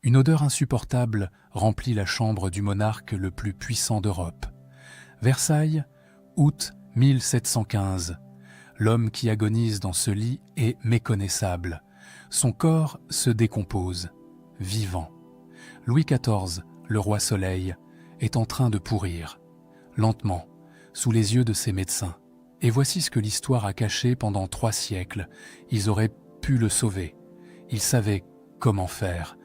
Une odeur insupportable remplit la chambre du monarque le plus puissant d'Europe. Versailles, août 1715. L'homme qui agonise dans ce lit est méconnaissable. Son corps se décompose, vivant. Louis XIV, le roi Soleil, est en train de pourrir, lentement, sous les yeux de ses médecins. Et voici ce que l'histoire a caché pendant 3 siècles. Ils auraient pu le sauver. Ils savaient comment faire.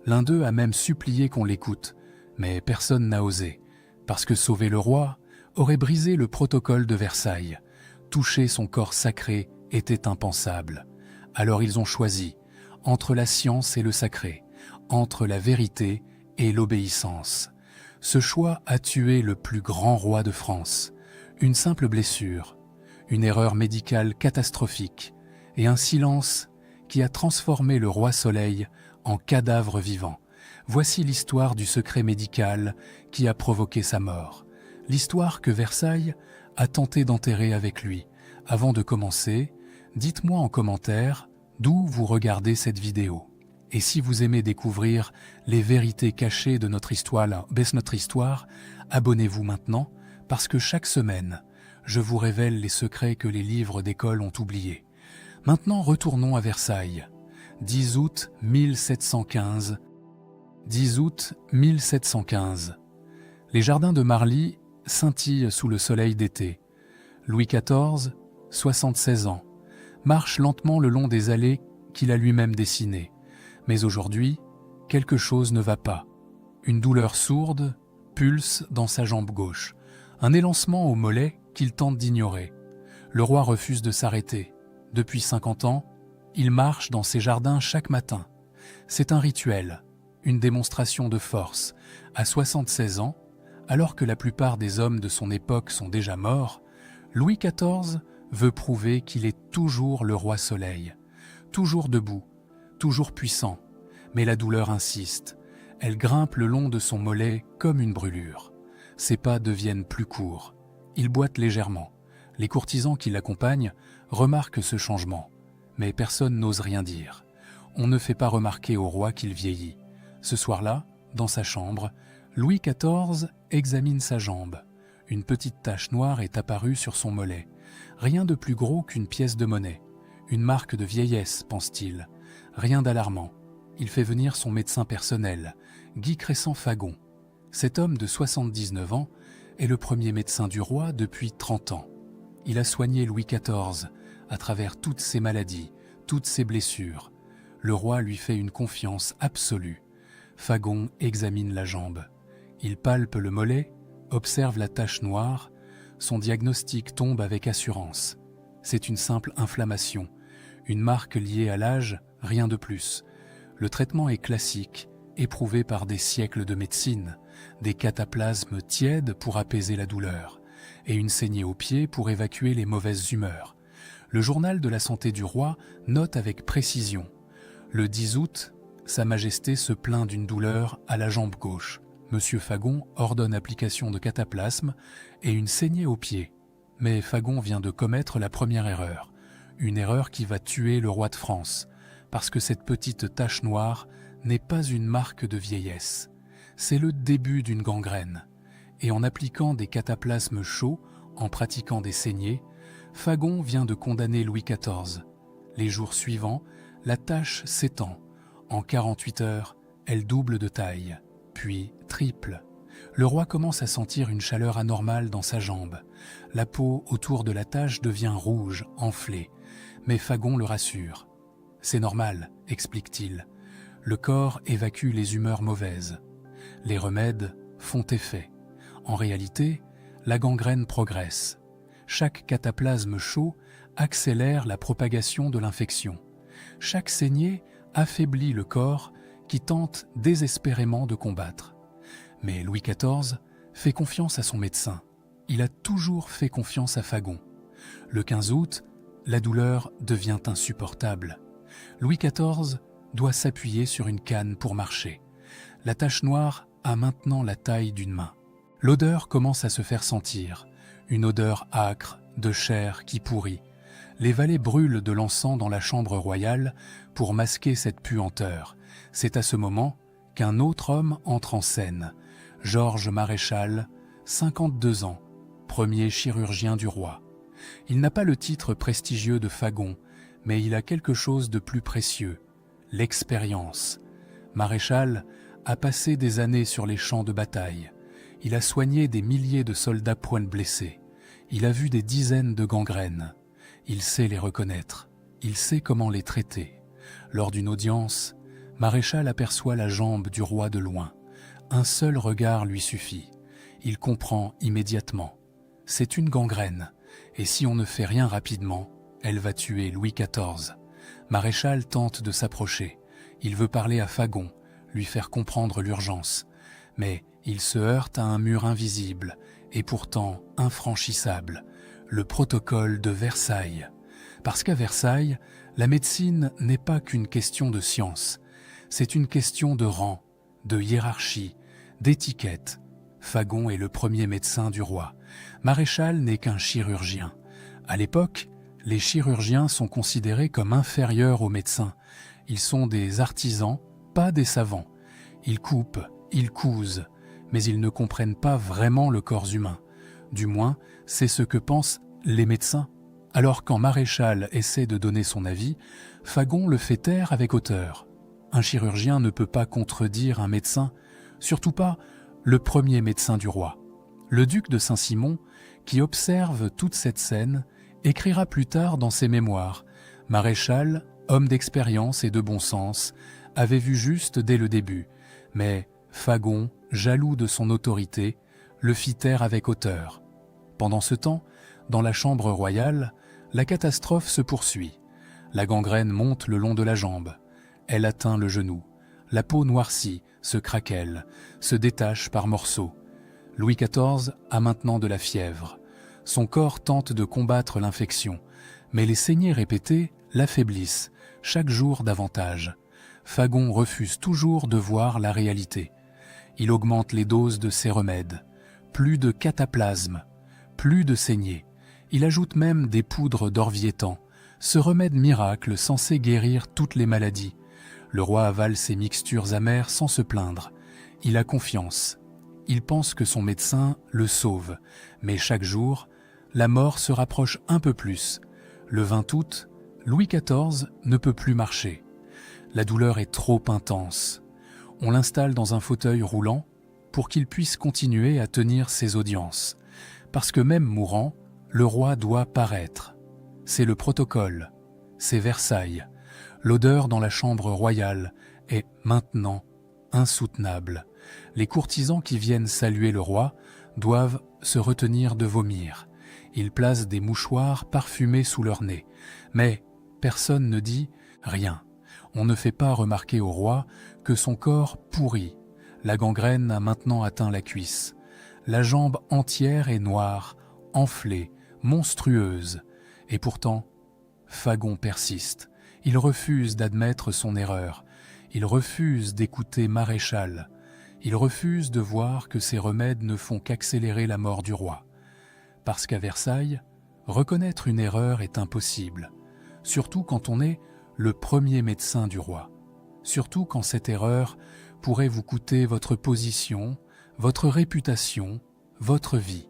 L'un d'eux a même supplié qu'on l'écoute, mais personne n'a osé, parce que sauver le roi aurait brisé le protocole de Versailles. Toucher son corps sacré était impensable. Alors ils ont choisi, entre la science et le sacré, entre la vérité et l'obéissance. Ce choix a tué le plus grand roi de France. Une simple blessure, une erreur médicale catastrophique et un silence qui a transformé le roi Soleil en cadavre vivant. Voici l'histoire du secret médical qui a provoqué sa mort. L'histoire que Versailles a tenté d'enterrer avec lui. Avant de commencer, dites-moi en commentaire d'où vous regardez cette vidéo. Et si vous aimez découvrir les vérités cachées de notre histoire, abonnez-vous maintenant parce que chaque semaine, je vous révèle les secrets que les livres d'école ont oubliés. Maintenant, retournons à Versailles. 10 août 1715. 10 août 1715. Les jardins de Marly scintillent sous le soleil d'été. Louis XIV, 76 ans, marche lentement le long des allées qu'il a lui-même dessinées. Mais aujourd'hui, quelque chose ne va pas. Une douleur sourde pulse dans sa jambe gauche. Un élancement au mollet qu'il tente d'ignorer. Le roi refuse de s'arrêter. Depuis 50 ans, il marche dans ses jardins chaque matin. C'est un rituel, une démonstration de force. À 76 ans, alors que la plupart des hommes de son époque sont déjà morts, Louis XIV veut prouver qu'il est toujours le roi Soleil. Toujours debout, toujours puissant. Mais la douleur insiste. Elle grimpe le long de son mollet comme une brûlure. Ses pas deviennent plus courts. Il boite légèrement. Les courtisans qui l'accompagnent remarquent ce changement. Mais personne n'ose rien dire. On ne fait pas remarquer au roi qu'il vieillit. Ce soir-là, dans sa chambre, Louis XIV examine sa jambe. Une petite tache noire est apparue sur son mollet. Rien de plus gros qu'une pièce de monnaie. Une marque de vieillesse, pense-t-il. Rien d'alarmant. Il fait venir son médecin personnel, Guy Crescent-Fagon. Cet homme de 79 ans est le premier médecin du roi depuis 30 ans. Il a soigné Louis XIV à travers toutes ses maladies, toutes ses blessures. Le roi lui fait une confiance absolue. Fagon examine la jambe. Il palpe le mollet, observe la tache noire. Son diagnostic tombe avec assurance. C'est une simple inflammation, une marque liée à l'âge, rien de plus. Le traitement est classique, éprouvé par des siècles de médecine, des cataplasmes tièdes pour apaiser la douleur, et une saignée au pied pour évacuer les mauvaises humeurs. Le journal de la santé du roi note avec précision. Le 10 août, Sa Majesté se plaint d'une douleur à la jambe gauche. Monsieur Fagon ordonne application de cataplasme et une saignée au pied. Mais Fagon vient de commettre la première erreur, une erreur qui va tuer le roi de France, parce que cette petite tache noire n'est pas une marque de vieillesse. C'est le début d'une gangrène. Et en appliquant des cataplasmes chauds, en pratiquant des saignées, Fagon vient de condamner Louis XIV. Les jours suivants, la tache s'étend. En 48 heures, elle double de taille, puis triple. Le roi commence à sentir une chaleur anormale dans sa jambe. La peau autour de la tache devient rouge, enflée. Mais Fagon le rassure. « C'est normal », explique-t-il. Le corps évacue les humeurs mauvaises. Les remèdes font effet. En réalité, la gangrène progresse. Chaque cataplasme chaud accélère la propagation de l'infection. Chaque saignée affaiblit le corps qui tente désespérément de combattre. Mais Louis XIV fait confiance à son médecin. Il a toujours fait confiance à Fagon. Le 15 août, la douleur devient insupportable. Louis XIV doit s'appuyer sur une canne pour marcher. La tache noire a maintenant la taille d'une main. L'odeur commence à se faire sentir, une odeur âcre, de chair qui pourrit. Les valets brûlent de l'encens dans la chambre royale pour masquer cette puanteur. C'est à ce moment qu'un autre homme entre en scène, Georges Maréchal, 52 ans, premier chirurgien du roi. Il n'a pas le titre prestigieux de Fagon, mais il a quelque chose de plus précieux, l'expérience. Maréchal a passé des années sur les champs de bataille. Il a soigné des milliers de soldats points blessés. Il a vu des dizaines de gangrènes. Il sait les reconnaître. Il sait comment les traiter. Lors d'une audience, Maréchal aperçoit la jambe du roi de loin. Un seul regard lui suffit. Il comprend immédiatement. C'est une gangrène, et si on ne fait rien rapidement, elle va tuer Louis XIV. Maréchal tente de s'approcher. Il veut parler à Fagon, lui faire comprendre l'urgence. Mais il se heurte à un mur invisible, et pourtant infranchissable, le protocole de Versailles. Parce qu'à Versailles, la médecine n'est pas qu'une question de science. C'est une question de rang, de hiérarchie, d'étiquette. Fagon est le premier médecin du roi. Maréchal n'est qu'un chirurgien. À l'époque, les chirurgiens sont considérés comme inférieurs aux médecins. Ils sont des artisans, pas des savants. Ils coupent, ils cousent, mais ils ne comprennent pas vraiment le corps humain. Du moins, c'est ce que pensent les médecins. Alors quand Maréchal essaie de donner son avis, Fagon le fait taire avec hauteur. Un chirurgien ne peut pas contredire un médecin, surtout pas le premier médecin du roi. Le duc de Saint-Simon, qui observe toute cette scène, écrira plus tard dans ses mémoires « Maréchal, homme d'expérience et de bon sens, avait vu juste dès le début, mais Fagon, jaloux de son autorité, le fit taire avec hauteur. » Pendant ce temps, dans la chambre royale, la catastrophe se poursuit. La gangrène monte le long de la jambe. Elle atteint le genou. La peau noircit, se craquelle, se détache par morceaux. Louis XIV a maintenant de la fièvre. Son corps tente de combattre l'infection, mais les saignées répétées l'affaiblissent, chaque jour davantage. Fagon refuse toujours de voir la réalité. Il augmente les doses de ses remèdes. Plus de cataplasme, plus de saignées. Il ajoute même des poudres d'orviétan, ce remède miracle censé guérir toutes les maladies. Le roi avale ces mixtures amères sans se plaindre. Il a confiance. Il pense que son médecin le sauve. Mais chaque jour, la mort se rapproche un peu plus. Le 20 août, Louis XIV ne peut plus marcher. La douleur est trop intense. On l'installe dans un fauteuil roulant pour qu'il puisse continuer à tenir ses audiences. Parce que même mourant, le roi doit paraître. C'est le protocole. C'est Versailles. L'odeur dans la chambre royale est maintenant insoutenable. Les courtisans qui viennent saluer le roi doivent se retenir de vomir. Ils placent des mouchoirs parfumés sous leur nez. Mais personne ne dit rien. On ne fait pas remarquer au roi que son corps pourrit. La gangrène a maintenant atteint la cuisse. La jambe entière est noire, enflée, monstrueuse. Et pourtant, Fagon persiste. Il refuse d'admettre son erreur. Il refuse d'écouter Maréchal. Il refuse de voir que ces remèdes ne font qu'accélérer la mort du roi. Parce qu'à Versailles, reconnaître une erreur est impossible. Surtout quand on est le premier médecin du roi. Surtout quand cette erreur pourrait vous coûter votre position, votre réputation, votre vie.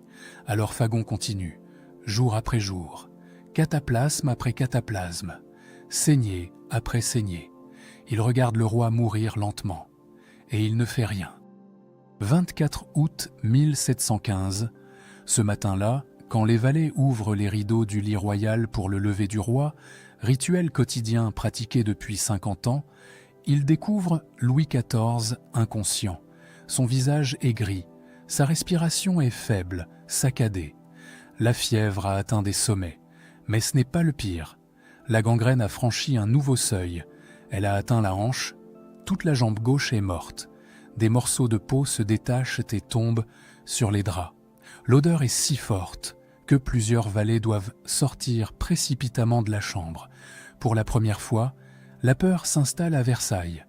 Alors Fagon continue, jour après jour, cataplasme après cataplasme, saignée après saignée. Il regarde le roi mourir lentement, et il ne fait rien. 24 août 1715, ce matin-là, quand les valets ouvrent les rideaux du lit royal pour le lever du roi, rituel quotidien pratiqué depuis 50 ans, ils découvrent Louis XIV inconscient. Son visage est gris, sa respiration est faible, saccadée. La fièvre a atteint des sommets, mais ce n'est pas le pire. La gangrène a franchi un nouveau seuil. Elle a atteint la hanche, toute la jambe gauche est morte. Des morceaux de peau se détachent et tombent sur les draps. L'odeur est si forte que plusieurs valets doivent sortir précipitamment de la chambre. Pour la première fois, la peur s'installe à Versailles.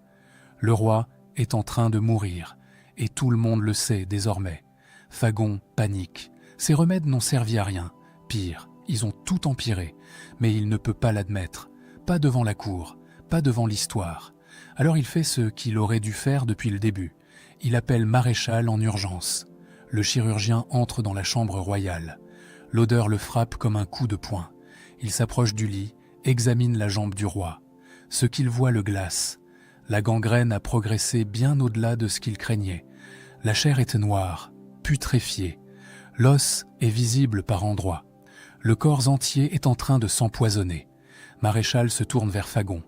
Le roi est en train de mourir, et tout le monde le sait désormais. Fagon panique. Ces remèdes n'ont servi à rien. Pire, ils ont tout empiré. Mais il ne peut pas l'admettre. Pas devant la cour, pas devant l'histoire. Alors il fait ce qu'il aurait dû faire depuis le début. Il appelle Maréchal en urgence. Le chirurgien entre dans la chambre royale. L'odeur le frappe comme un coup de poing. Il s'approche du lit, examine la jambe du roi. Ce qu'il voit le glace. La gangrène a progressé bien au-delà de ce qu'il craignait. La chair est noire, putréfiée. L'os est visible par endroits. Le corps entier est en train de s'empoisonner. Maréchal se tourne vers Fagon.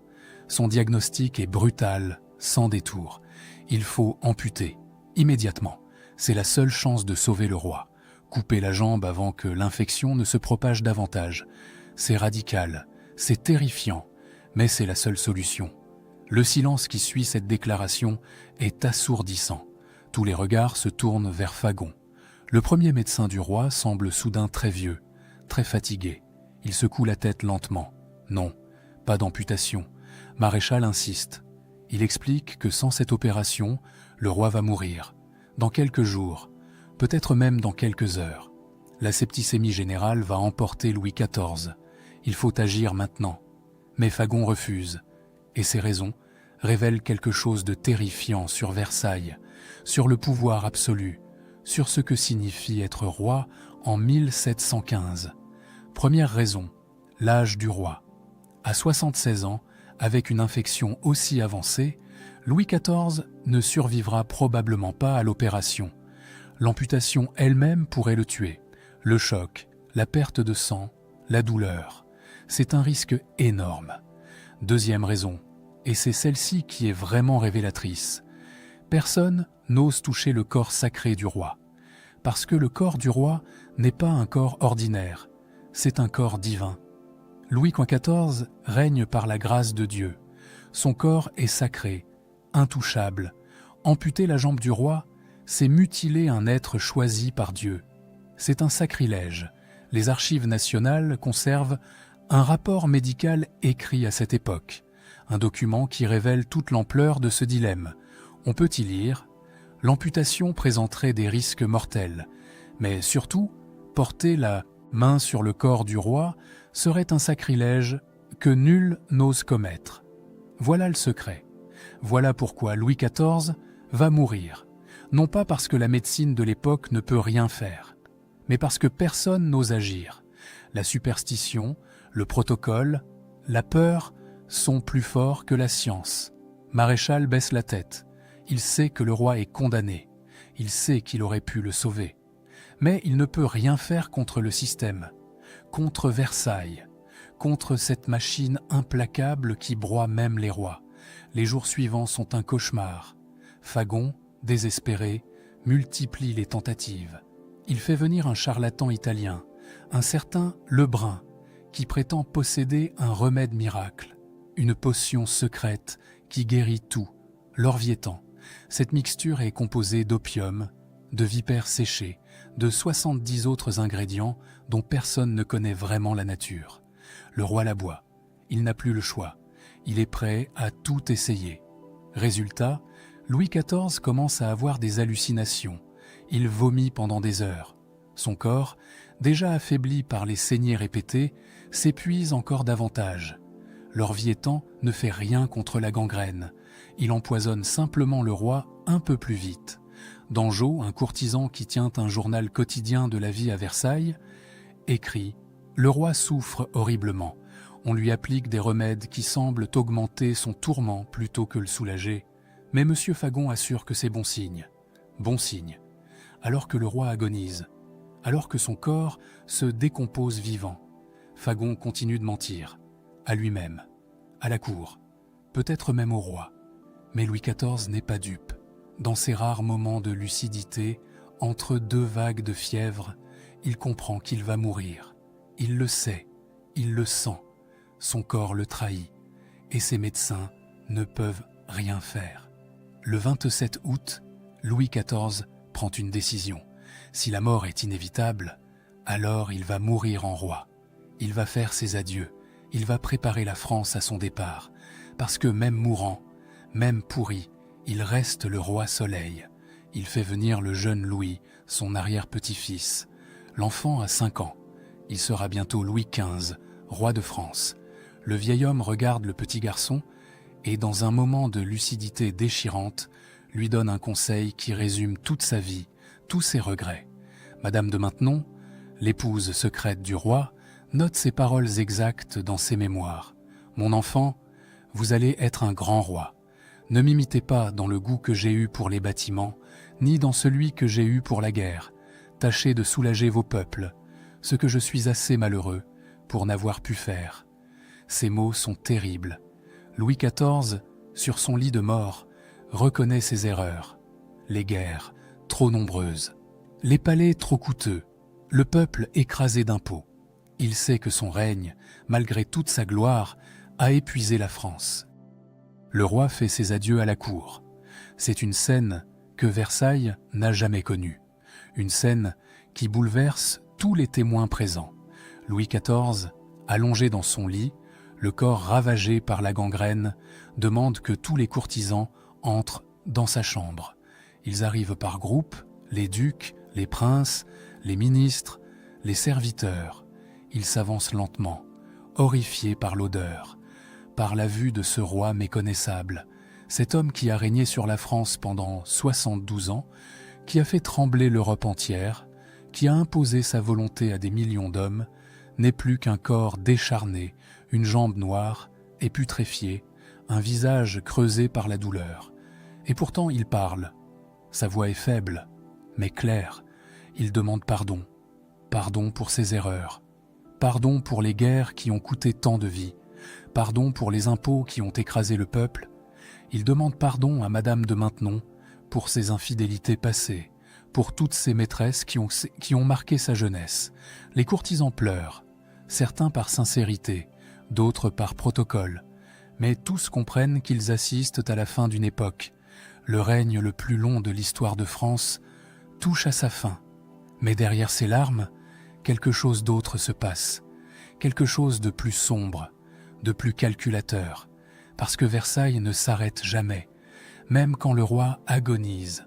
Son diagnostic est brutal, sans détour. Il faut amputer, immédiatement. C'est la seule chance de sauver le roi. Couper la jambe avant que l'infection ne se propage davantage. C'est radical, c'est terrifiant, mais c'est la seule solution. Le silence qui suit cette déclaration est assourdissant. Tous les regards se tournent vers Fagon. Le premier médecin du roi semble soudain très vieux, très fatigué. Il secoue la tête lentement. Non, pas d'amputation. Maréchal insiste. Il explique que sans cette opération, le roi va mourir. Dans quelques jours, peut-être même dans quelques heures. La septicémie générale va emporter Louis XIV. Il faut agir maintenant. Mais Fagon refuse. Et ses raisons révèlent quelque chose de terrifiant sur Versailles, sur le pouvoir absolu, sur ce que signifie être roi en 1715. Première raison, l'âge du roi. À 76 ans, avec une infection aussi avancée, Louis XIV ne survivra probablement pas à l'opération. L'amputation elle-même pourrait le tuer. Le choc, la perte de sang, la douleur. C'est un risque énorme. Deuxième raison, et c'est celle-ci qui est vraiment révélatrice. Personne n'ose toucher le corps sacré du roi. Parce que le corps du roi n'est pas un corps ordinaire, c'est un corps divin. Louis XIV règne par la grâce de Dieu. Son corps est sacré, intouchable. Amputer la jambe du roi, c'est mutiler un être choisi par Dieu. C'est un sacrilège. Les archives nationales conservent un rapport médical écrit à cette époque, un document qui révèle toute l'ampleur de ce dilemme. On peut y lire « L'amputation présenterait des risques mortels, mais surtout, porter la main sur le corps du roi serait un sacrilège que nul n'ose commettre. » Voilà le secret. Voilà pourquoi Louis XIV va mourir, non pas parce que la médecine de l'époque ne peut rien faire, mais parce que personne n'ose agir. La superstition, le protocole, la peur sont plus forts que la science. Maréchal baisse la tête. Il sait que le roi est condamné. Il sait qu'il aurait pu le sauver. Mais il ne peut rien faire contre le système, contre Versailles, contre cette machine implacable qui broie même les rois. Les jours suivants sont un cauchemar. Fagon, désespéré, multiplie les tentatives. Il fait venir un charlatan italien, un certain Lebrun, qui prétend posséder un remède miracle, une potion secrète qui guérit tout, l'orviétan. Cette mixture est composée d'opium, de vipères séchées, de 70 autres ingrédients dont personne ne connaît vraiment la nature. Le roi la boit. Il n'a plus le choix. Il est prêt à tout essayer. Résultat, Louis XIV commence à avoir des hallucinations. Il vomit pendant des heures. Son corps, déjà affaibli par les saignées répétées, s'épuise encore davantage. L'orviétan ne fait rien contre la gangrène. Il empoisonne simplement le roi un peu plus vite. Dangeau, un courtisan qui tient un journal quotidien de la vie à Versailles, écrit « Le roi souffre horriblement. On lui applique des remèdes qui semblent augmenter son tourment plutôt que le soulager. Mais M. Fagon assure que c'est bon signe. Bon signe. Alors que le roi agonise, alors que son corps se décompose vivant, Fagon continue de mentir, à lui-même, à la cour, peut-être même au roi. Mais Louis XIV n'est pas dupe. Dans ces rares moments de lucidité, entre deux vagues de fièvre, il comprend qu'il va mourir. Il le sait, il le sent. Son corps le trahit, et ses médecins ne peuvent rien faire. Le 27 août, Louis XIV prend une décision. Si la mort est inévitable, alors il va mourir en roi. Il va faire ses adieux. Il va préparer la France à son départ. Parce que même mourant, même pourri, il reste le roi Soleil. Il fait venir le jeune Louis, son arrière-petit-fils. L'enfant a 5 ans. Il sera bientôt Louis XV, roi de France. Le vieil homme regarde le petit garçon et dans un moment de lucidité déchirante, lui donne un conseil qui résume toute sa vie, tous ses regrets. Madame de Maintenon, l'épouse secrète du roi, note ces paroles exactes dans ses mémoires. « Mon enfant, vous allez être un grand roi. Ne m'imitez pas dans le goût que j'ai eu pour les bâtiments, ni dans celui que j'ai eu pour la guerre. Tâchez de soulager vos peuples, ce que je suis assez malheureux pour n'avoir pu faire. » Ces mots sont terribles. Louis XIV, sur son lit de mort, reconnaît ses erreurs. Les guerres, trop nombreuses. Les palais, trop coûteux. Le peuple écrasé d'impôts. Il sait que son règne, malgré toute sa gloire, a épuisé la France. Le roi fait ses adieux à la cour. C'est une scène que Versailles n'a jamais connue. Une scène qui bouleverse tous les témoins présents. Louis XIV, allongé dans son lit, le corps ravagé par la gangrène, demande que tous les courtisans entrent dans sa chambre. Ils arrivent par groupes, les ducs, les princes, les ministres, les serviteurs. Ils s'avancent lentement, horrifiés par l'odeur, par la vue de ce roi méconnaissable, cet homme qui a régné sur la France pendant 72 ans, qui a fait trembler l'Europe entière, qui a imposé sa volonté à des millions d'hommes, n'est plus qu'un corps décharné, une jambe noire et putréfiée, un visage creusé par la douleur. Et pourtant il parle. Sa voix est faible, mais claire. Il demande pardon. Pardon pour ses erreurs. Pardon pour les guerres qui ont coûté tant de vies. Pardon pour les impôts qui ont écrasé le peuple. Il demande pardon à Madame de Maintenon pour ses infidélités passées, pour toutes ses maîtresses qui ont marqué sa jeunesse. Les courtisans pleurent, certains par sincérité, d'autres par protocole, mais tous comprennent qu'ils assistent à la fin d'une époque. Le règne le plus long de l'histoire de France touche à sa fin. Mais derrière ces larmes, quelque chose d'autre se passe, quelque chose de plus sombre, de plus calculateur, parce que Versailles ne s'arrête jamais, même quand le roi agonise.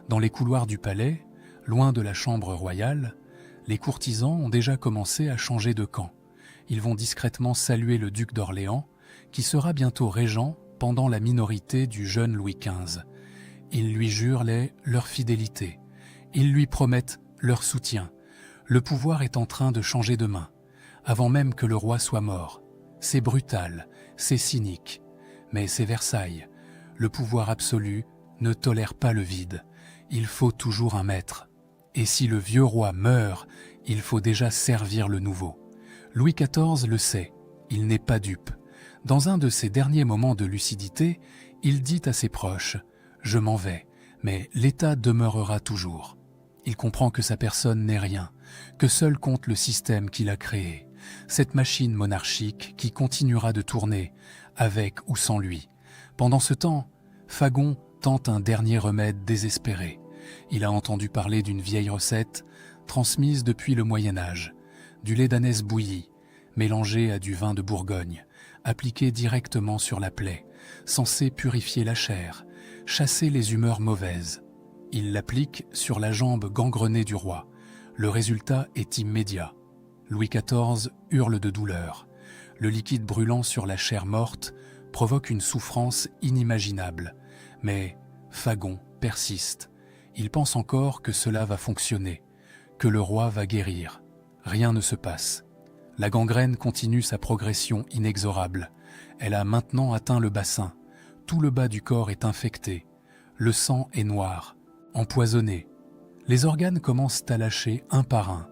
Dans les couloirs du palais, loin de la chambre royale, les courtisans ont déjà commencé à changer de camp. Ils vont discrètement saluer le duc d'Orléans, qui sera bientôt régent pendant la minorité du jeune Louis XV. Ils lui jurent leur fidélité. Ils lui promettent leur soutien. Le pouvoir est en train de changer de main, avant même que le roi soit mort. C'est brutal, c'est cynique, mais c'est Versailles. Le pouvoir absolu ne tolère pas le vide. Il faut toujours un maître. Et si le vieux roi meurt, il faut déjà servir le nouveau. Louis XIV le sait, il n'est pas dupe. Dans un de ses derniers moments de lucidité, il dit à ses proches « Je m'en vais, mais l'État demeurera toujours ». Il comprend que sa personne n'est rien, que seul compte le système qu'il a créé, cette machine monarchique qui continuera de tourner, avec ou sans lui. Pendant ce temps, Fagon tente un dernier remède désespéré. Il a entendu parler d'une vieille recette, transmise depuis le Moyen-Âge, du lait d'ânesse bouilli, mélangé à du vin de Bourgogne, appliqué directement sur la plaie, censé purifier la chair, chasser les humeurs mauvaises. Il l'applique sur la jambe gangrenée du roi. Le résultat est immédiat. Louis XIV hurle de douleur. Le liquide brûlant sur la chair morte provoque une souffrance inimaginable. Mais Fagon persiste. Il pense encore que cela va fonctionner, que le roi va guérir. Rien ne se passe. La gangrène continue sa progression inexorable. Elle a maintenant atteint le bassin. Tout le bas du corps est infecté. Le sang est noir, empoisonné. Les organes commencent à lâcher un par un.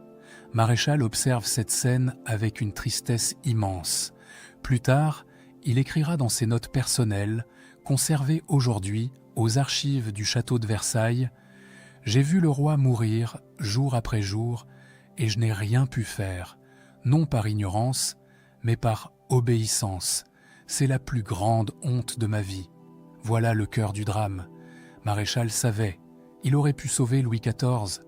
Maréchal observe cette scène avec une tristesse immense. Plus tard, il écrira dans ses notes personnelles, conservées aujourd'hui aux archives du château de Versailles, « J'ai vu le roi mourir jour après jour et je n'ai rien pu faire, non par ignorance, mais par obéissance. C'est la plus grande honte de ma vie. » Voilà le cœur du drame. Maréchal savait, il aurait pu sauver Louis XIV,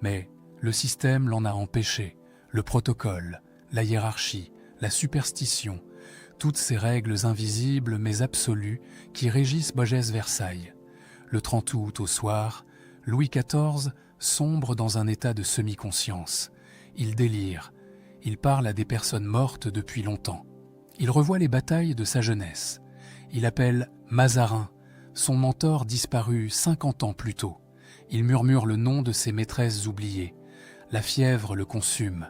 mais le système l'en a empêché. Le protocole, la hiérarchie, la superstition, toutes ces règles invisibles mais absolues qui régissent Versailles. Le 30 août au soir, Louis XIV sombre dans un état de semi-conscience. Il délire, il parle à des personnes mortes depuis longtemps. Il revoit les batailles de sa jeunesse. Il appelle Mazarin, son mentor disparu 50 ans plus tôt. Il murmure le nom de ses maîtresses oubliées. La fièvre le consume.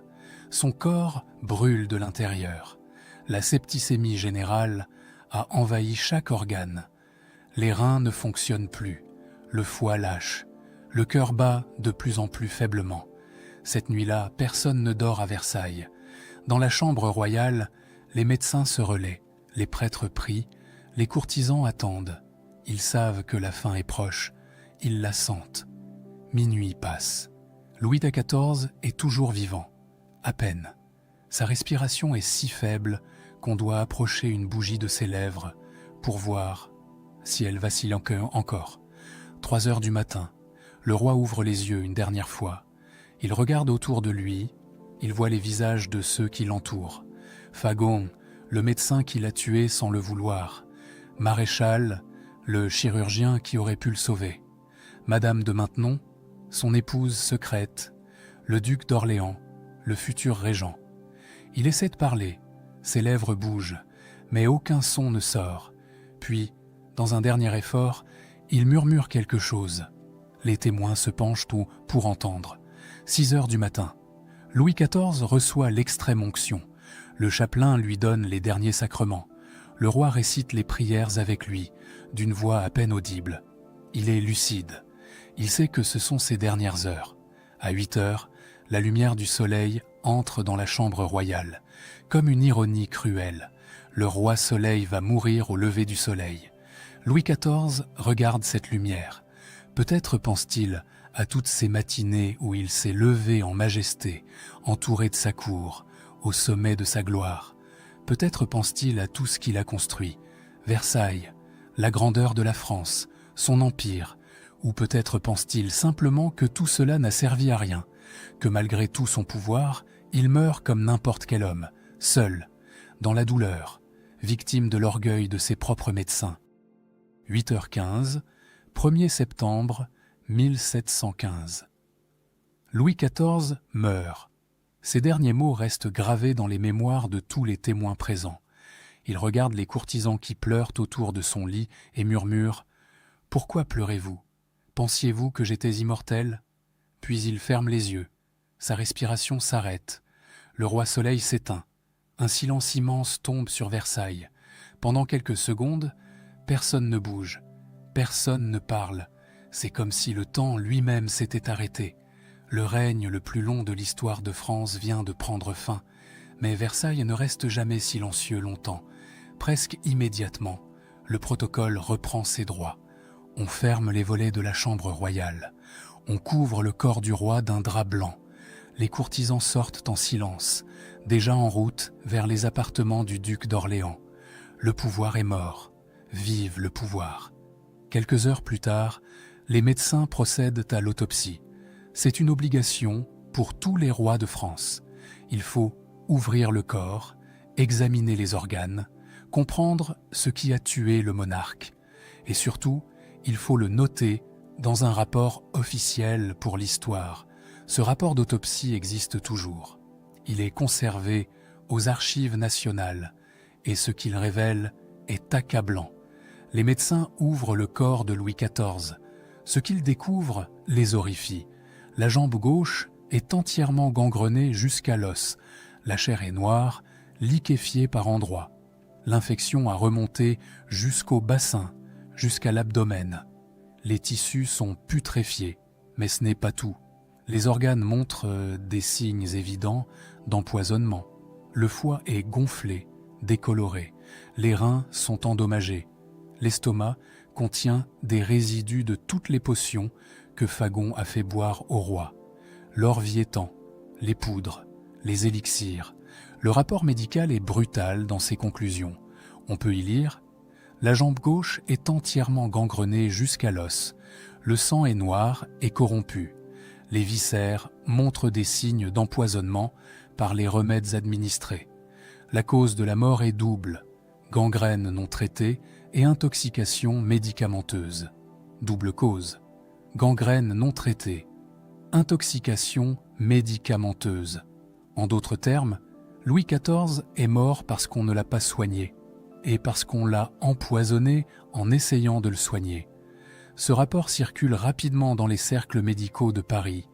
Son corps brûle de l'intérieur. La septicémie générale a envahi chaque organe. Les reins ne fonctionnent plus. Le foie lâche. Le cœur bat de plus en plus faiblement. Cette nuit-là, personne ne dort à Versailles. Dans la chambre royale, les médecins se relaient, les prêtres prient, les courtisans attendent. Ils savent que la fin est proche, ils la sentent. Minuit passe. Louis XIV est toujours vivant, à peine. Sa respiration est si faible qu'on doit approcher une bougie de ses lèvres pour voir si elle vacille encore. 3 heures du matin, le roi ouvre les yeux une dernière fois. Il regarde autour de lui, il voit les visages de ceux qui l'entourent. Fagon, le médecin qui l'a tué sans le vouloir. Maréchal, le chirurgien qui aurait pu le sauver. Madame de Maintenon, son épouse secrète. Le duc d'Orléans, le futur régent. Il essaie de parler, ses lèvres bougent, mais aucun son ne sort. Puis, dans un dernier effort, il murmure quelque chose. Les témoins se penchent pour entendre. 6 heures du matin. Louis XIV reçoit l'extrême-onction. Le chapelain lui donne les derniers sacrements. Le roi récite les prières avec lui, d'une voix à peine audible. Il est lucide. Il sait que ce sont ses dernières heures. À 8 heures, la lumière du soleil entre dans la chambre royale. Comme une ironie cruelle, le roi soleil va mourir au lever du soleil. Louis XIV regarde cette lumière. Peut-être pense-t-il à toutes ces matinées où il s'est levé en majesté, entouré de sa cour, au sommet de sa gloire. Peut-être pense-t-il à tout ce qu'il a construit, Versailles, la grandeur de la France, son empire, ou peut-être pense-t-il simplement que tout cela n'a servi à rien, que malgré tout son pouvoir, il meurt comme n'importe quel homme, seul, dans la douleur, victime de l'orgueil de ses propres médecins. 8h15, 1er septembre 1715. Louis XIV meurt. Ces derniers mots restent gravés dans les mémoires de tous les témoins présents. Il regarde les courtisans qui pleurent autour de son lit et murmure « Pourquoi pleurez-vous? Pensiez-vous que j'étais immortel ?» Puis il ferme les yeux. Sa respiration s'arrête. Le roi soleil s'éteint. Un silence immense tombe sur Versailles. Pendant quelques secondes, personne ne bouge. Personne ne parle. C'est comme si le temps lui-même s'était arrêté. Le règne le plus long de l'histoire de France vient de prendre fin. Mais Versailles ne reste jamais silencieux longtemps. Presque immédiatement, le protocole reprend ses droits. On ferme les volets de la chambre royale. On couvre le corps du roi d'un drap blanc. Les courtisans sortent en silence, déjà en route vers les appartements du duc d'Orléans. Le pouvoir est mort. Vive le pouvoir. Quelques heures plus tard, les médecins procèdent à l'autopsie. C'est une obligation pour tous les rois de France. Il faut ouvrir le corps, examiner les organes, comprendre ce qui a tué le monarque. Et surtout, il faut le noter dans un rapport officiel pour l'histoire. Ce rapport d'autopsie existe toujours. Il est conservé aux archives nationales et ce qu'il révèle est accablant. Les médecins ouvrent le corps de Louis XIV. Ce qu'ils découvrent les horrifie. La jambe gauche est entièrement gangrenée jusqu'à l'os. La chair est noire, liquéfiée par endroits. L'infection a remonté jusqu'au bassin, jusqu'à l'abdomen. Les tissus sont putréfiés, mais ce n'est pas tout. Les organes montrent des signes évidents d'empoisonnement. Le foie est gonflé, décoloré. Les reins sont endommagés. L'estomac contient des résidus de toutes les potions que Fagon a fait boire au roi. L'orviétan, les poudres, les élixirs. Le rapport médical est brutal dans ses conclusions. On peut y lire « La jambe gauche est entièrement gangrenée jusqu'à l'os. Le sang est noir et corrompu. Les viscères montrent des signes d'empoisonnement par les remèdes administrés. La cause de la mort est double, gangrène non traitée et intoxication médicamenteuse. Double cause, gangrène non traitée, intoxication médicamenteuse. En d'autres termes, Louis XIV est mort parce qu'on ne l'a pas soigné. et parce qu'on l'a empoisonné en essayant de le soigner. Ce rapport circule rapidement dans les cercles médicaux de Paris.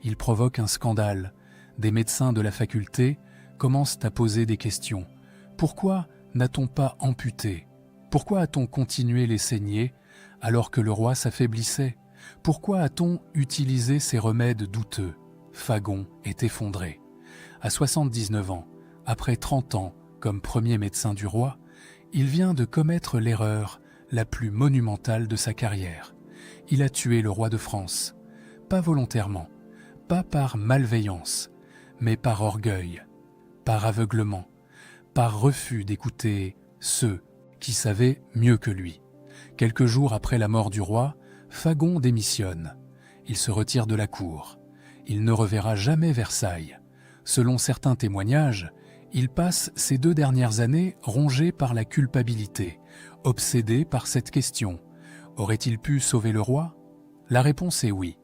Il provoque un scandale. Des médecins de la faculté commencent à poser des questions. Pourquoi n'a-t-on pas amputé? Pourquoi a-t-on continué les saignées alors que le roi s'affaiblissait? Pourquoi a-t-on utilisé ces remèdes douteux? Fagon est effondré. À 79 ans, après 30 ans comme premier médecin du roi, il vient de commettre l'erreur la plus monumentale de sa carrière. Il a tué le roi de France, pas volontairement, pas par malveillance, mais par orgueil, par aveuglement, par refus d'écouter ceux qui savaient mieux que lui. Quelques jours après la mort du roi, Fagon démissionne. Il se retire de la cour. Il ne reverra jamais Versailles. Selon certains témoignages, il passe ces 2 dernières années rongé par la culpabilité, obsédé par cette question. Aurait-il pu sauver le roi? La réponse est oui.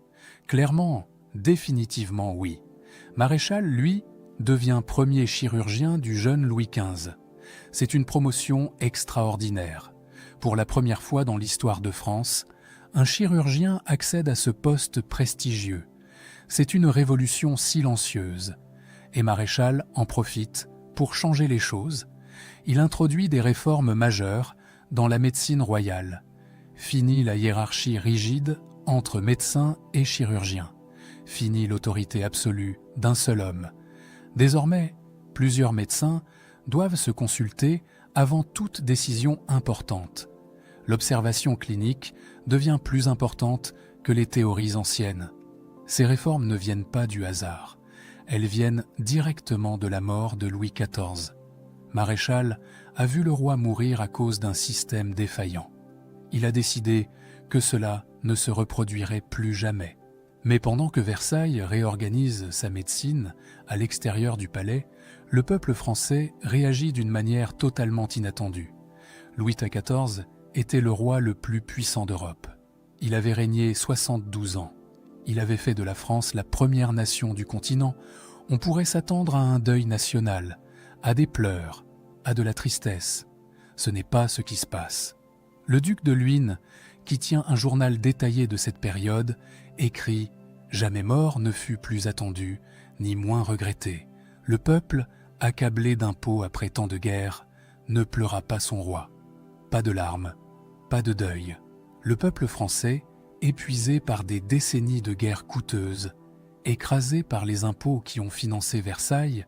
Clairement, définitivement oui. Maréchal, lui, devient premier chirurgien du jeune Louis XV. C'est une promotion extraordinaire. Pour la première fois dans l'histoire de France, un chirurgien accède à ce poste prestigieux. C'est une révolution silencieuse. Et Maréchal en profite pour changer les choses. Il introduit des réformes majeures dans la médecine royale. Fini la hiérarchie rigide entre médecins et chirurgiens. Fini l'autorité absolue d'un seul homme. Désormais, plusieurs médecins doivent se consulter avant toute décision importante. L'observation clinique devient plus importante que les théories anciennes. Ces réformes ne viennent pas du hasard. Elles viennent directement de la mort de Louis XIV. Maréchal a vu le roi mourir à cause d'un système défaillant. Il a décidé que cela ne se reproduirait plus jamais. Mais pendant que Versailles réorganise sa médecine à l'extérieur du palais, le peuple français réagit d'une manière totalement inattendue. Louis XIV était le roi le plus puissant d'Europe. Il avait régné 72 ans. Il avait fait de la France la première nation du continent. On pourrait s'attendre à un deuil national, à des pleurs, à de la tristesse. Ce n'est pas ce qui se passe. Le duc de Luynes, qui tient un journal détaillé de cette période, écrit « Jamais mort ne fut plus attendu, ni moins regretté. Le peuple, accablé d'impôts après tant de guerres, ne pleura pas son roi. Pas de larmes, pas de deuil. Le peuple français, épuisé par des décennies de guerres coûteuses, écrasé par les impôts qui ont financé Versailles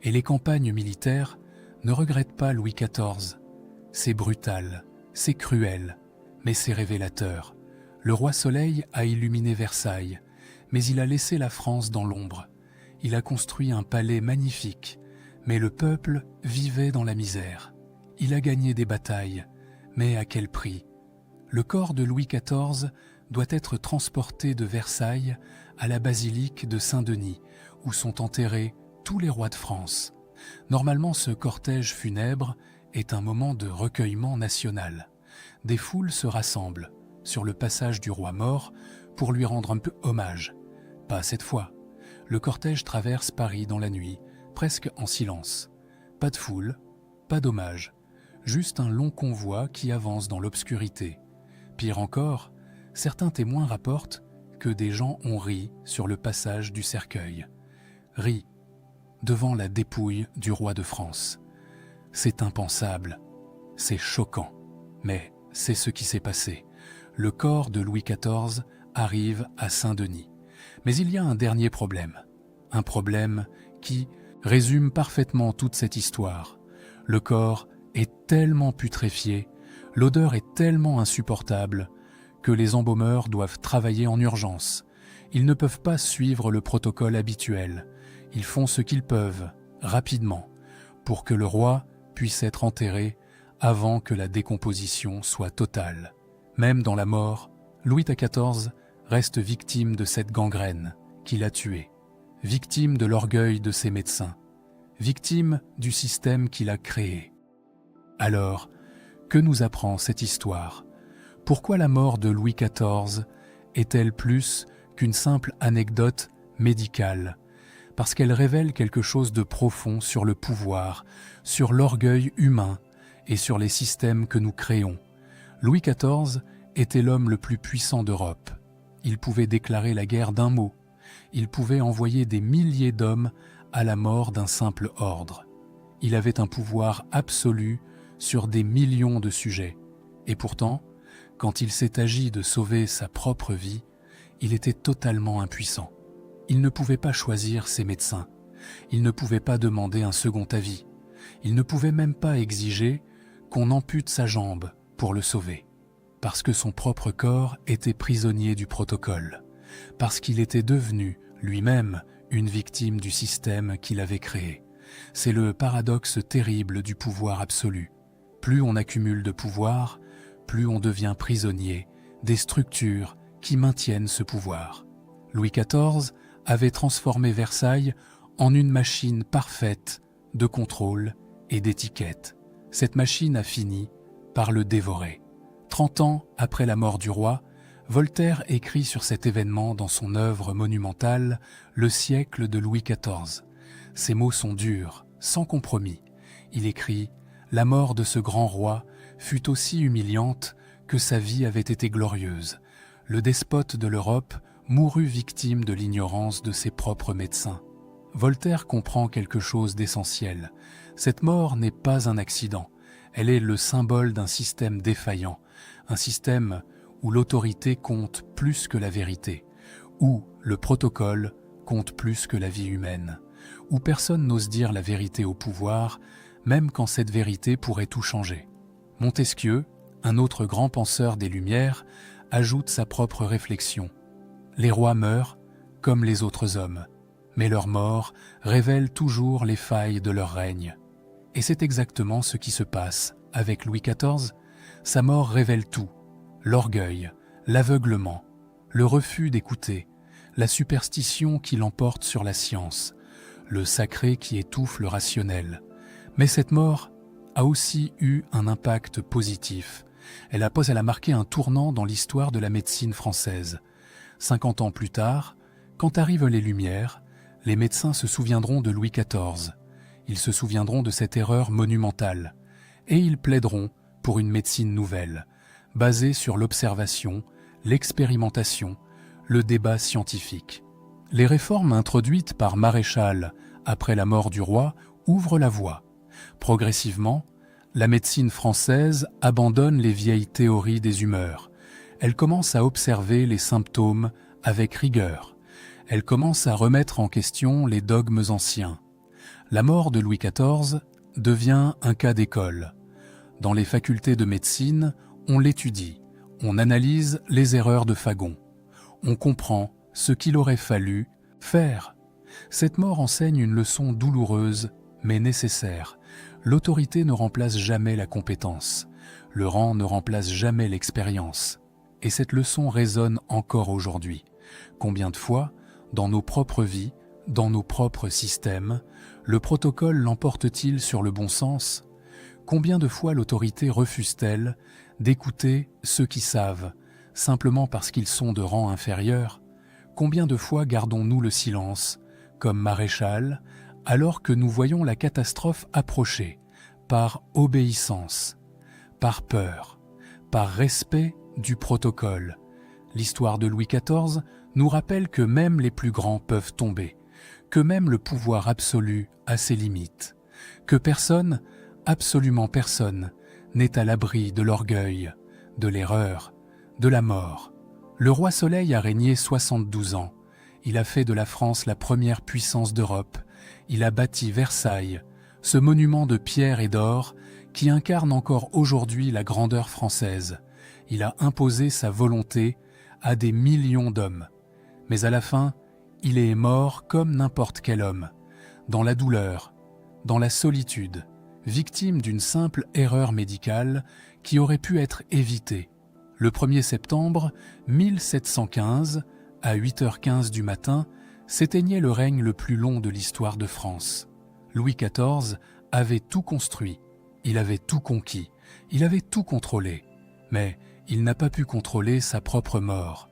et les campagnes militaires, ne regrette pas Louis XIV. C'est brutal, c'est cruel, mais c'est révélateur. Le roi Soleil a illuminé Versailles, mais il a laissé la France dans l'ombre. Il a construit un palais magnifique, mais le peuple vivait dans la misère. Il a gagné des batailles, mais à quel prix? Le corps de Louis XIV doit être transporté de Versailles à la basilique de Saint-Denis, où sont enterrés tous les rois de France. Normalement, ce cortège funèbre est un moment de recueillement national. Des foules se rassemblent sur le passage du roi mort pour lui rendre un peu hommage. Pas cette fois. Le cortège traverse Paris dans la nuit, presque en silence. Pas de foule, pas d'hommage, juste un long convoi qui avance dans l'obscurité. Pire encore, certains témoins rapportent que des gens ont ri sur le passage du cercueil. Ri devant la dépouille du roi de France. C'est impensable, c'est choquant, mais c'est ce qui s'est passé. Le corps de Louis XIV arrive à Saint-Denis. Mais il y a un dernier problème. Un problème qui résume parfaitement toute cette histoire. Le corps est tellement putréfié, l'odeur est tellement insupportable que les embaumeurs doivent travailler en urgence. Ils ne peuvent pas suivre le protocole habituel. Ils font ce qu'ils peuvent, rapidement, pour que le roi puisse être enterré avant que la décomposition soit totale. Même dans la mort, Louis XIV reste victime de cette gangrène qui l'a tué, victime de l'orgueil de ses médecins, victime du système qu'il a créé. Alors, que nous apprend cette histoire? Pourquoi la mort de Louis XIV est-elle plus qu'une simple anecdote médicale? Parce qu'elle révèle quelque chose de profond sur le pouvoir, sur l'orgueil humain et sur les systèmes que nous créons. Louis XIV était l'homme le plus puissant d'Europe. Il pouvait déclarer la guerre d'un mot. Il pouvait envoyer des milliers d'hommes à la mort d'un simple ordre. Il avait un pouvoir absolu sur des millions de sujets. Et pourtant, quand il s'est agi de sauver sa propre vie, il était totalement impuissant. Il ne pouvait pas choisir ses médecins. Il ne pouvait pas demander un second avis. Il ne pouvait même pas exiger qu'on ampute sa jambe pour le sauver. Parce que son propre corps était prisonnier du protocole. Parce qu'il était devenu, lui-même, une victime du système qu'il avait créé. C'est le paradoxe terrible du pouvoir absolu. Plus on accumule de pouvoir, plus on devient prisonnier des structures qui maintiennent ce pouvoir. Louis XIV avait transformé Versailles en une machine parfaite de contrôle et d'étiquette. Cette machine a fini par le dévorer. 30 ans après la mort du roi, Voltaire écrit sur cet événement dans son œuvre monumentale « Le siècle de Louis XIV ». Ces mots sont durs, sans compromis. Il écrit « La mort de ce grand roi fut aussi humiliante que sa vie avait été glorieuse. Le despote de l'Europe mourut victime de l'ignorance de ses propres médecins. » Voltaire comprend quelque chose d'essentiel. Cette mort n'est pas un accident. Elle est le symbole d'un système défaillant, un système où l'autorité compte plus que la vérité, où le protocole compte plus que la vie humaine, où personne n'ose dire la vérité au pouvoir, même quand cette vérité pourrait tout changer. Montesquieu, un autre grand penseur des Lumières, ajoute sa propre réflexion. Les rois meurent comme les autres hommes, mais leur mort révèle toujours les failles de leur règne. Et c'est exactement ce qui se passe avec Louis XIV. Sa mort révèle tout. L'orgueil, l'aveuglement, le refus d'écouter, la superstition qui l'emporte sur la science, le sacré qui étouffe le rationnel. Mais cette mort a aussi eu un impact positif. Elle a marqué un tournant dans l'histoire de la médecine française. 50 ans plus tard, quand arrivent les Lumières, les médecins se souviendront de Louis XIV. Ils se souviendront de cette erreur monumentale. Et ils plaideront pour une médecine nouvelle, basée sur l'observation, l'expérimentation, le débat scientifique. Les réformes introduites par Maréchal après la mort du roi ouvrent la voie. Progressivement, la médecine française abandonne les vieilles théories des humeurs. Elle commence à observer les symptômes avec rigueur. Elle commence à remettre en question les dogmes anciens. La mort de Louis XIV devient un cas d'école. Dans les facultés de médecine, on l'étudie, on analyse les erreurs de Fagon. On comprend ce qu'il aurait fallu faire. Cette mort enseigne une leçon douloureuse, mais nécessaire. L'autorité ne remplace jamais la compétence. Le rang ne remplace jamais l'expérience. Et cette leçon résonne encore aujourd'hui. Combien de fois, dans nos propres vies, dans nos propres systèmes, le protocole l'emporte-t-il sur le bon sens ? Combien de fois l'autorité refuse-t-elle d'écouter ceux qui savent, simplement parce qu'ils sont de rang inférieur ? Combien de fois gardons-nous le silence, comme Maréchal, alors que nous voyons la catastrophe approcher, par obéissance, par peur, par respect du protocole ? L'histoire de Louis XIV nous rappelle que même les plus grands peuvent tomber, que même le pouvoir absolu a ses limites, que personne, absolument personne, n'est à l'abri de l'orgueil, de l'erreur, de la mort. Le roi Soleil a régné 72 ans. Il a fait de la France la première puissance d'Europe. Il a bâti Versailles, ce monument de pierre et d'or qui incarne encore aujourd'hui la grandeur française. Il a imposé sa volonté à des millions d'hommes. Mais à la fin, il est mort comme n'importe quel homme, dans la douleur, dans la solitude, victime d'une simple erreur médicale qui aurait pu être évitée. Le 1er septembre 1715, à 8h15 du matin, s'éteignait le règne le plus long de l'histoire de France. Louis XIV avait tout construit, il avait tout conquis, il avait tout contrôlé, mais il n'a pas pu contrôler sa propre mort.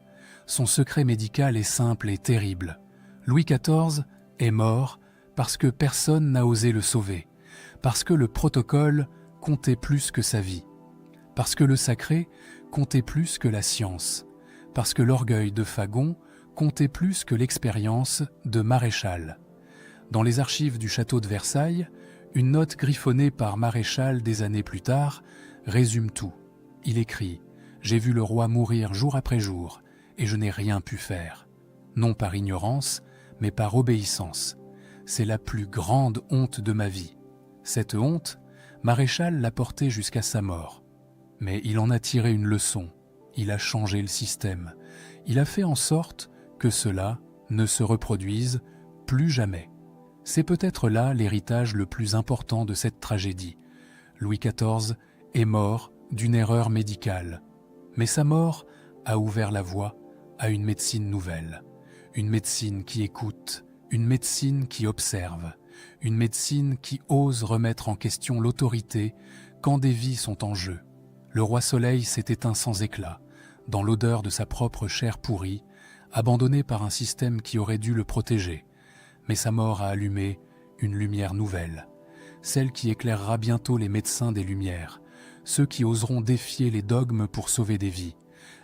Son secret médical est simple et terrible. Louis XIV est mort parce que personne n'a osé le sauver, parce que le protocole comptait plus que sa vie, parce que le sacré comptait plus que la science, parce que l'orgueil de Fagon comptait plus que l'expérience de Maréchal. Dans les archives du château de Versailles, une note griffonnée par Maréchal des années plus tard résume tout. Il écrit « J'ai vu le roi mourir jour après jour, et je n'ai rien pu faire. Non par ignorance, mais par obéissance. C'est la plus grande honte de ma vie. Cette honte, Maréchal l'a portée jusqu'à sa mort. Mais il en a tiré une leçon. Il a changé le système. Il a fait en sorte que cela ne se reproduise plus jamais. C'est peut-être là l'héritage le plus important de cette tragédie. Louis XIV est mort d'une erreur médicale. Mais sa mort a ouvert la voie à une médecine nouvelle. Une médecine qui écoute, une médecine qui observe, une médecine qui ose remettre en question l'autorité quand des vies sont en jeu. Le roi Soleil s'est éteint sans éclat, dans l'odeur de sa propre chair pourrie, abandonné par un système qui aurait dû le protéger. Mais sa mort a allumé une lumière nouvelle, celle qui éclairera bientôt les médecins des Lumières, ceux qui oseront défier les dogmes pour sauver des vies.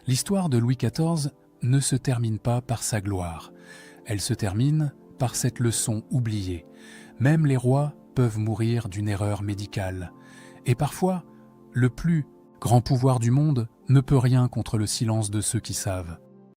L'histoire de Louis XIV ne se termine pas par sa gloire, elle se termine par cette leçon oubliée. Même les rois peuvent mourir d'une erreur médicale. Et parfois, le plus grand pouvoir du monde ne peut rien contre le silence de ceux qui savent.